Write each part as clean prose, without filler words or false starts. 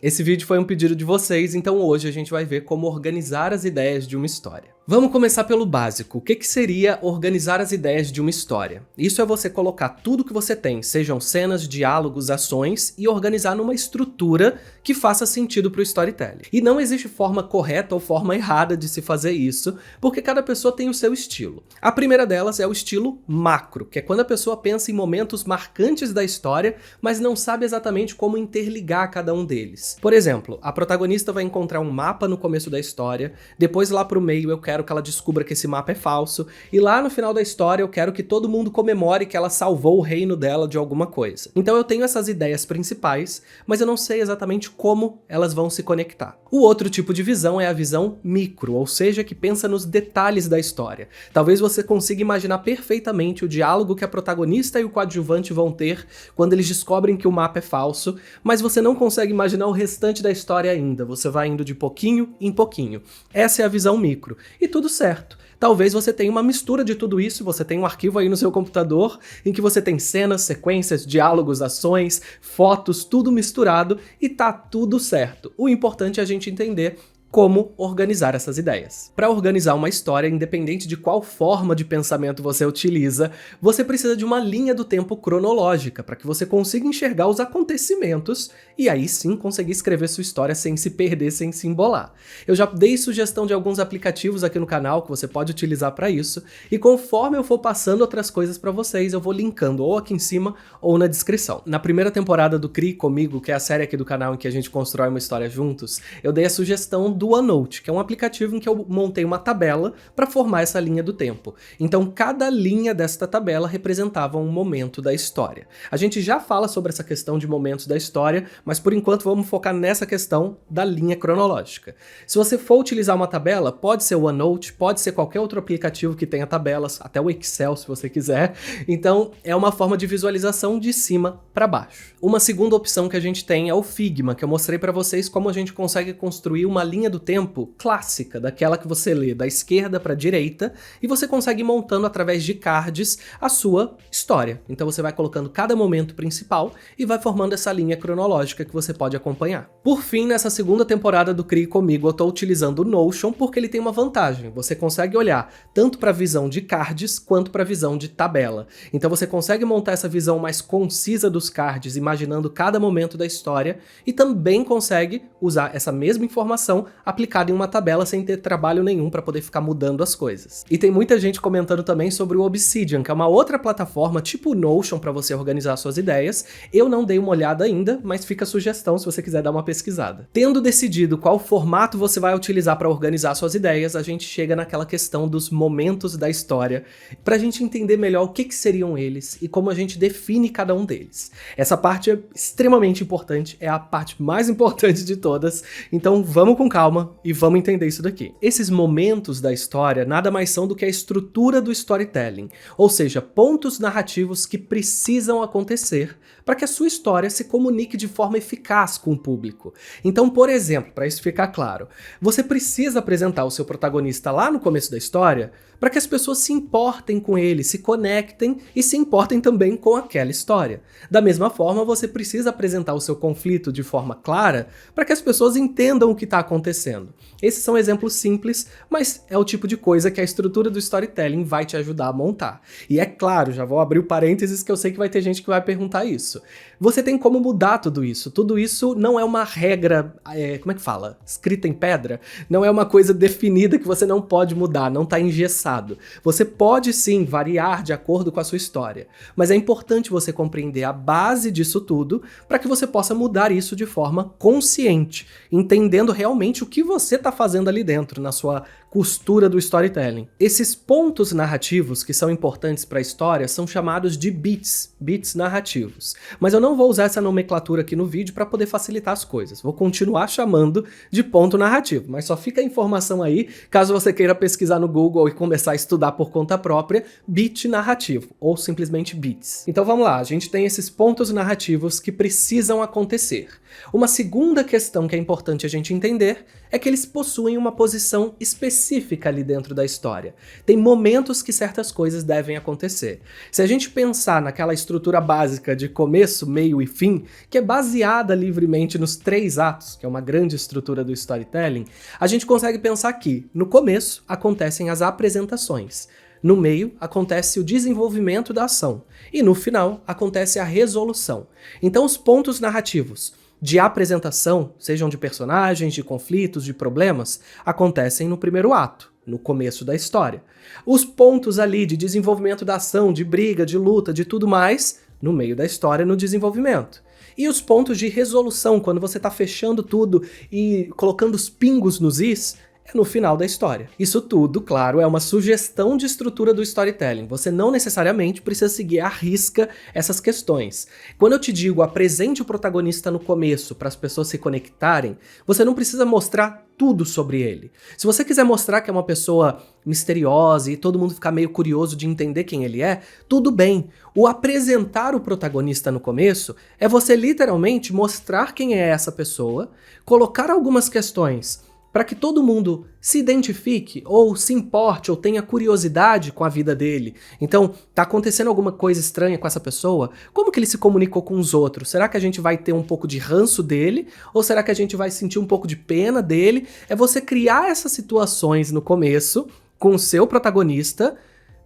Esse vídeo foi um pedido de vocês, então hoje a gente vai ver como organizar as ideias de uma história. Vamos começar pelo básico. O que seria organizar as ideias de uma história? Isso é você colocar tudo que você tem, sejam cenas, diálogos, ações, e organizar numa estrutura que faça sentido para o storytelling. E não existe forma correta ou forma errada de se fazer isso, porque cada pessoa tem o seu estilo. A primeira delas é o estilo macro, que é quando a pessoa pensa em momentos marcantes da história, mas não sabe exatamente como interligar cada um deles. Por exemplo, a protagonista vai encontrar um mapa no começo da história, depois lá pro meio eu quero que ela descubra que esse mapa é falso, e lá no final da história eu quero que todo mundo comemore que ela salvou o reino dela de alguma coisa. Então eu tenho essas ideias principais, mas eu não sei exatamente como elas vão se conectar. O outro tipo de visão é a visão micro, ou seja, que pensa nos detalhes da história. Talvez você consiga imaginar perfeitamente o diálogo que a protagonista e o coadjuvante vão ter quando eles descobrem que o mapa é falso, mas você não consegue imaginar o restante da história ainda, você vai indo de pouquinho em pouquinho. Essa é a visão micro. E tudo certo. Talvez você tenha uma mistura de tudo isso, você tem um arquivo aí no seu computador em que você tem cenas, sequências, diálogos, ações, fotos, tudo misturado e tá tudo certo. O importante é a gente entender como organizar essas ideias. Para organizar uma história, independente de qual forma de pensamento você utiliza, você precisa de uma linha do tempo cronológica, para que você consiga enxergar os acontecimentos e aí sim conseguir escrever sua história sem se perder, sem se embolar. Eu já dei sugestão de alguns aplicativos aqui no canal que você pode utilizar para isso, e conforme eu for passando outras coisas para vocês, eu vou linkando ou aqui em cima ou na descrição. Na primeira temporada do Crie Comigo, que é a série aqui do canal em que a gente constrói uma história juntos, eu dei a sugestão do OneNote, que é um aplicativo em que eu montei uma tabela para formar essa linha do tempo. Então cada linha desta tabela representava um momento da história. A gente já fala sobre essa questão de momentos da história, mas por enquanto vamos focar nessa questão da linha cronológica. Se você for utilizar uma tabela, pode ser o OneNote, pode ser qualquer outro aplicativo que tenha tabelas, até o Excel se você quiser. Então é uma forma de visualização de cima para baixo. Uma segunda opção que a gente tem é o Figma, que eu mostrei para vocês como a gente consegue construir uma linha do tempo clássica, daquela que você lê da esquerda para a direita, e você consegue ir montando através de cards a sua história. Então você vai colocando cada momento principal e vai formando essa linha cronológica que você pode acompanhar. Por fim, nessa segunda temporada do Crie Comigo, eu estou utilizando o Notion porque ele tem uma vantagem. Você consegue olhar tanto para a visão de cards quanto para a visão de tabela. Então você consegue montar essa visão mais concisa dos cards, imaginando cada momento da história, e também consegue usar essa mesma informação aplicada em uma tabela sem ter trabalho nenhum para poder ficar mudando as coisas. E tem muita gente comentando também sobre o Obsidian, que é uma outra plataforma tipo o Notion para você organizar suas ideias. Eu não dei uma olhada ainda, mas fica a sugestão se você quiser dar uma pesquisada. Tendo decidido qual formato você vai utilizar para organizar suas ideias, a gente chega naquela questão dos momentos da história, para a gente entender melhor o que seriam eles e como a gente define cada um deles. Essa parte é extremamente importante, é a parte mais importante de todas, então vamos com calma e vamos entender isso daqui. Esses momentos da história nada mais são do que a estrutura do storytelling, ou seja, pontos narrativos que precisam acontecer para que a sua história se comunique de forma eficaz com o público. Então, por exemplo, para isso ficar claro, você precisa apresentar o seu protagonista lá no começo da história para que as pessoas se importem com ele, se conectem e se importem também com aquela história. Da mesma forma, você precisa apresentar o seu conflito de forma clara para que as pessoas entendam o que está acontecendo. Esses são exemplos simples, mas é o tipo de coisa que a estrutura do storytelling vai te ajudar a montar. E é claro, já vou abrir o parênteses que eu sei que vai ter gente que vai perguntar isso. Você tem como mudar tudo isso. Tudo isso não é uma regra, como é que fala? Escrita em pedra? Não é uma coisa definida que você não pode mudar, não está engessado. Você pode sim variar de acordo com a sua história, mas é importante você compreender a base disso tudo para que você possa mudar isso de forma consciente, entendendo realmente o que você está fazendo ali dentro, na sua costura do storytelling. Esses pontos narrativos que são importantes para a história são chamados de beats narrativos. Mas eu não vou usar essa nomenclatura aqui no vídeo para poder facilitar as coisas. Vou continuar chamando de ponto narrativo, mas só fica a informação aí, caso você queira pesquisar no Google e começar a estudar por conta própria, beat narrativo, ou simplesmente beats. Então vamos lá, a gente tem esses pontos narrativos que precisam acontecer. Uma segunda questão que é importante a gente entender é que eles possuem uma posição específica específica ali dentro da história. Tem momentos que certas coisas devem acontecer. Se a gente pensar naquela estrutura básica de começo, meio e fim, que é baseada livremente nos 3 atos, que é uma grande estrutura do storytelling, a gente consegue pensar que, no começo, acontecem as apresentações. No meio, acontece o desenvolvimento da ação. E no final, acontece a resolução. Então, os pontos narrativos de apresentação, sejam de personagens, de conflitos, de problemas, acontecem no primeiro ato, no começo da história. Os pontos ali de desenvolvimento da ação, de briga, de luta, de tudo mais, no meio da história, no desenvolvimento. E os pontos de resolução, quando você está fechando tudo e colocando os pingos nos is, é no final da história. Isso tudo, claro, é uma sugestão de estrutura do storytelling. Você não necessariamente precisa seguir à risca essas questões. Quando eu te digo apresente o protagonista no começo para as pessoas se conectarem, você não precisa mostrar tudo sobre ele. Se você quiser mostrar que é uma pessoa misteriosa e todo mundo ficar meio curioso de entender quem ele é, tudo bem. O apresentar o protagonista no começo é você literalmente mostrar quem é essa pessoa, colocar algumas questões para que todo mundo se identifique, ou se importe, ou tenha curiosidade com a vida dele. Então, tá acontecendo alguma coisa estranha com essa pessoa? Como que ele se comunicou com os outros? Será que a gente vai ter um pouco de ranço dele? Ou será que a gente vai sentir um pouco de pena dele? É você criar essas situações no começo, com o seu protagonista,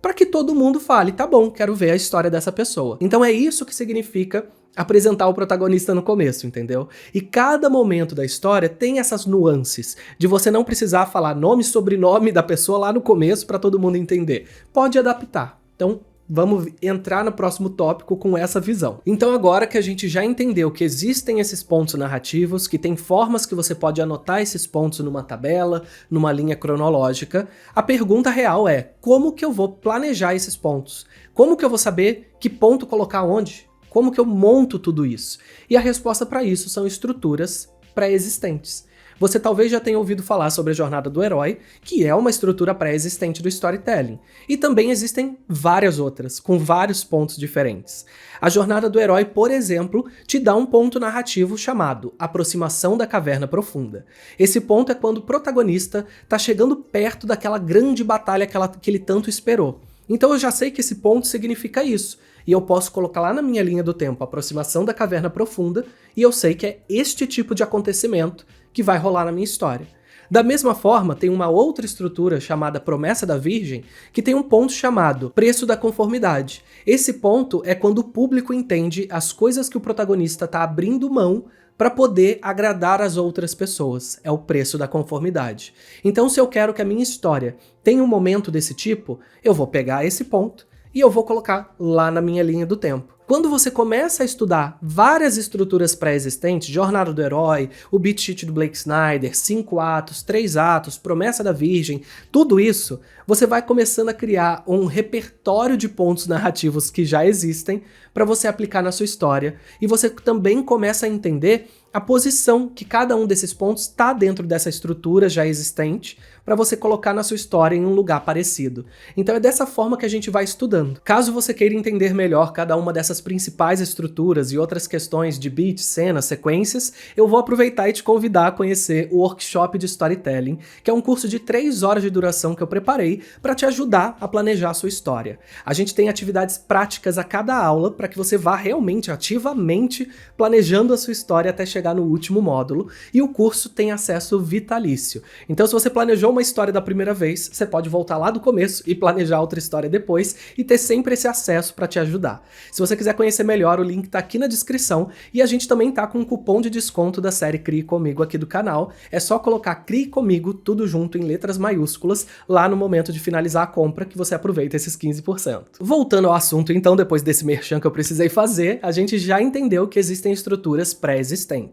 para que todo mundo fale, tá bom, quero ver a história dessa pessoa. Então é isso que significa apresentar o protagonista no começo, entendeu? E cada momento da história tem essas nuances, de você não precisar falar nome e sobrenome da pessoa lá no começo para todo mundo entender. Pode adaptar. Então, vamos entrar no próximo tópico com essa visão. Então agora que a gente já entendeu que existem esses pontos narrativos, que tem formas que você pode anotar esses pontos numa tabela, numa linha cronológica, a pergunta real é, como que eu vou planejar esses pontos? Como que eu vou saber que ponto colocar onde? Como que eu monto tudo isso? E a resposta para isso são estruturas pré-existentes. Você talvez já tenha ouvido falar sobre a jornada do herói, que é uma estrutura pré-existente do storytelling. E também existem várias outras, com vários pontos diferentes. A jornada do herói, por exemplo, te dá um ponto narrativo chamado Aproximação da Caverna Profunda. Esse ponto é quando o protagonista está chegando perto daquela grande batalha que ele tanto esperou. Então eu já sei que esse ponto significa isso, e eu posso colocar lá na minha linha do tempo Aproximação da Caverna Profunda, e eu sei que é este tipo de acontecimento que vai rolar na minha história. Da mesma forma, tem uma outra estrutura chamada Promessa da Virgem, que tem um ponto chamado Preço da Conformidade. Esse ponto é quando o público entende as coisas que o protagonista está abrindo mão para poder agradar as outras pessoas. É o preço da conformidade. Então, se eu quero que a minha história tenha um momento desse tipo, eu vou pegar esse ponto e eu vou colocar lá na minha linha do tempo. Quando você começa a estudar várias estruturas pré-existentes, Jornada do Herói, o beat sheet do Blake Snyder, 5 atos, 3 atos, Promessa da Virgem, tudo isso, você vai começando a criar um repertório de pontos narrativos que já existem para você aplicar na sua história, e você também começa a entender a posição que cada um desses pontos está dentro dessa estrutura já existente para você colocar na sua história em um lugar parecido. Então é dessa forma que a gente vai estudando. Caso você queira entender melhor cada uma dessas principais estruturas e outras questões de beat, cenas, sequências, eu vou aproveitar e te convidar a conhecer o Workshop de Storytelling, que é um curso de 3 horas de duração que eu preparei para te ajudar a planejar a sua história. A gente tem atividades práticas a cada aula para que você vá realmente, ativamente, planejando a sua história até chegar no último módulo, e o curso tem acesso vitalício. Então, se você planejou uma história da primeira vez, você pode voltar lá do começo e planejar outra história depois e ter sempre esse acesso para te ajudar. Se você quiser conhecer melhor, o link tá aqui na descrição, e a gente também tá com um cupom de desconto da série Crie Comigo aqui do canal. É só colocar Crie Comigo, tudo junto em letras maiúsculas, lá no momento de finalizar a compra, que você aproveita esses 15%. Voltando ao assunto, então, depois desse merchan que eu precisei fazer, a gente já entendeu que existem estruturas pré-existentes.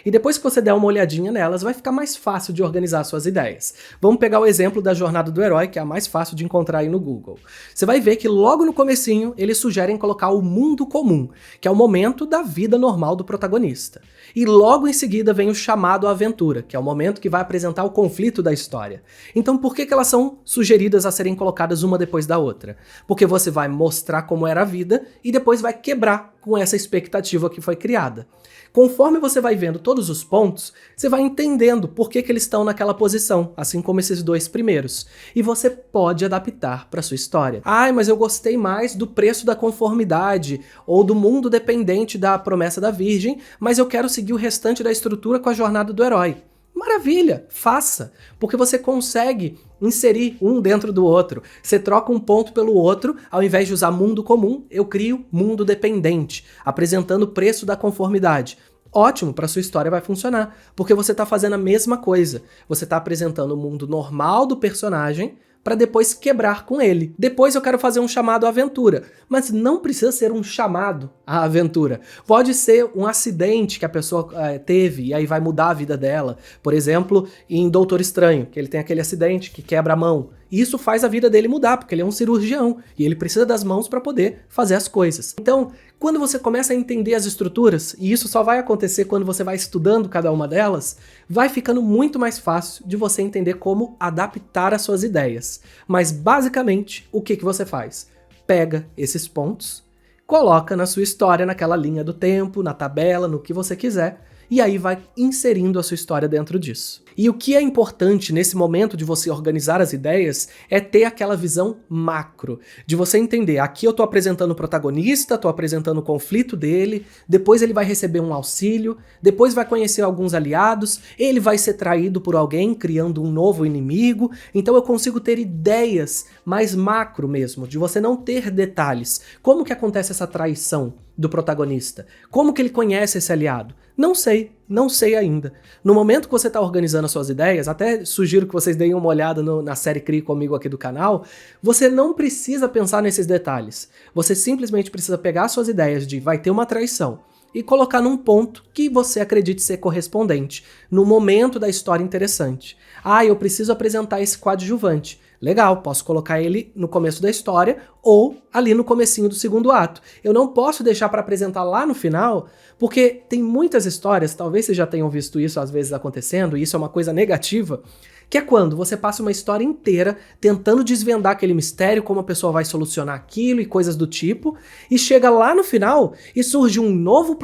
E depois que você der uma olhadinha nelas, vai ficar mais fácil de organizar suas ideias. Vamos pegar o exemplo da Jornada do Herói, que é a mais fácil de encontrar aí no Google. Você vai ver que logo no comecinho, eles sugerem colocar o mundo mundo comum, que é o momento da vida normal do protagonista. E logo em seguida vem o chamado à aventura, que é o momento que vai apresentar o conflito da história. Então por que elas são sugeridas a serem colocadas uma depois da outra? Porque você vai mostrar como era a vida e depois vai quebrar com essa expectativa que foi criada. Conforme você vai vendo todos os pontos, você vai entendendo por que eles estão naquela posição, assim como esses dois primeiros. E você pode adaptar para sua história. Ai, mas eu gostei mais do preço da conformidade, ou do mundo dependente da promessa da Virgem, mas eu quero seguir o restante da estrutura com a jornada do herói. Maravilha, faça, porque você consegue inserir um dentro do outro. Você troca um ponto pelo outro, ao invés de usar mundo comum, eu crio mundo dependente, apresentando o preço da conformidade. Ótimo, para sua história vai funcionar, porque você está fazendo a mesma coisa. Você está apresentando o mundo normal do personagem, para depois quebrar com ele. Depois eu quero fazer um chamado à aventura, mas não precisa ser um chamado à aventura. Pode ser um acidente que a pessoa teve e aí vai mudar a vida dela. Por exemplo, em Doutor Estranho, que ele tem aquele acidente que quebra a mão. E isso faz a vida dele mudar, porque ele é um cirurgião e ele precisa das mãos para poder fazer as coisas. Então, quando você começa a entender as estruturas, e isso só vai acontecer quando você vai estudando cada uma delas, vai ficando muito mais fácil de você entender como adaptar as suas ideias. Mas basicamente, o que você faz? Pega esses pontos, coloca na sua história, naquela linha do tempo, na tabela, no que você quiser, e aí vai inserindo a sua história dentro disso. E o que é importante nesse momento de você organizar as ideias é ter aquela visão macro, de você entender, aqui eu tô apresentando o protagonista, tô apresentando o conflito dele, depois ele vai receber um auxílio, depois vai conhecer alguns aliados, ele vai ser traído por alguém, criando um novo inimigo, então eu consigo ter ideias mais macro mesmo, de você não ter detalhes. Como que acontece essa traição do protagonista? Como que ele conhece esse aliado? Não sei ainda. No momento que você está organizando as suas ideias, até sugiro que vocês deem uma olhada na série Crie comigo aqui do canal, você não precisa pensar nesses detalhes. Você simplesmente precisa pegar suas ideias de vai ter uma traição e colocar num ponto que você acredite ser correspondente, no momento da história interessante. Ah, eu preciso apresentar esse coadjuvante. Legal, posso colocar ele no começo da história ou ali no comecinho do segundo ato. Eu não posso deixar para apresentar lá no final, porque tem muitas histórias, talvez vocês já tenham visto isso às vezes acontecendo, e isso é uma coisa negativa, que é quando você passa uma história inteira tentando desvendar aquele mistério, como a pessoa vai solucionar aquilo e coisas do tipo, e chega lá no final e surge um novo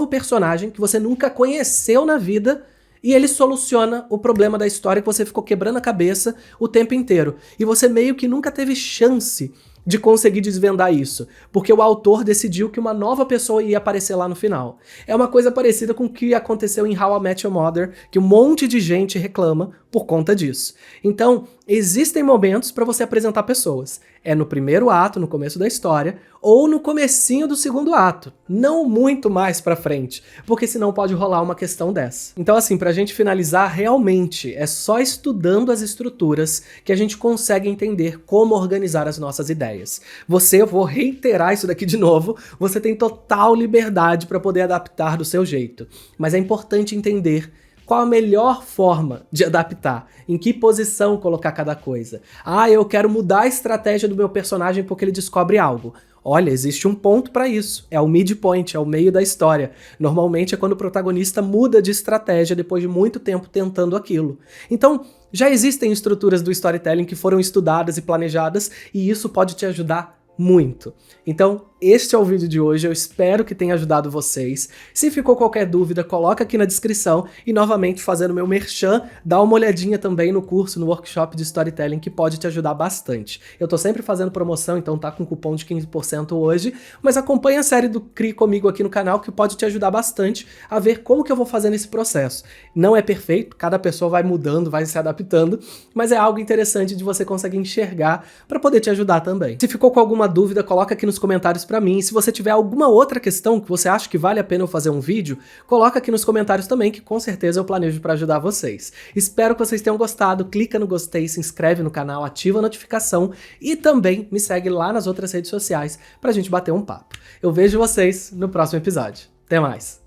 personagem que você nunca conheceu na vida, e ele soluciona o problema da história que você ficou quebrando a cabeça o tempo inteiro. E você meio que nunca teve chance de conseguir desvendar isso, porque o autor decidiu que uma nova pessoa ia aparecer lá no final. É uma coisa parecida com o que aconteceu em How I Met Your Mother, que um monte de gente reclama por conta disso. Então, existem momentos para você apresentar pessoas. É no primeiro ato, no começo da história, ou no comecinho do segundo ato, não muito mais pra frente, porque senão pode rolar uma questão dessa. Então assim, pra gente finalizar, realmente é só estudando as estruturas que a gente consegue entender como organizar as nossas ideias. Eu vou reiterar isso daqui de novo, você tem total liberdade para poder adaptar do seu jeito, mas é importante entender qual a melhor forma de adaptar, em que posição colocar cada coisa. Ah, eu quero mudar a estratégia do meu personagem porque ele descobre algo. Olha, existe um ponto para isso, é o midpoint, é o meio da história. Normalmente é quando o protagonista muda de estratégia depois de muito tempo tentando aquilo. Então, já existem estruturas do storytelling que foram estudadas e planejadas, e isso pode te ajudar muito. Então, este é o vídeo de hoje, eu espero que tenha ajudado vocês. Se ficou qualquer dúvida, coloca aqui na descrição e novamente fazendo meu merchan, dá uma olhadinha também no curso, no workshop de storytelling que pode te ajudar bastante. Eu tô sempre fazendo promoção, então tá com cupom de 15% hoje, mas acompanha a série do Crie comigo aqui no canal que pode te ajudar bastante a ver como que eu vou fazer nesse processo. Não é perfeito, cada pessoa vai mudando, vai se adaptando, mas é algo interessante de você conseguir enxergar para poder te ajudar também. Se ficou com alguma dúvida, coloca aqui nos comentários pra mim. E se você tiver alguma outra questão que você acha que vale a pena eu fazer um vídeo, coloca aqui nos comentários também, que com certeza eu planejo pra ajudar vocês. Espero que vocês tenham gostado, clica no gostei, se inscreve no canal, ativa a notificação e também me segue lá nas outras redes sociais pra gente bater um papo. Eu vejo vocês no próximo episódio. Até mais!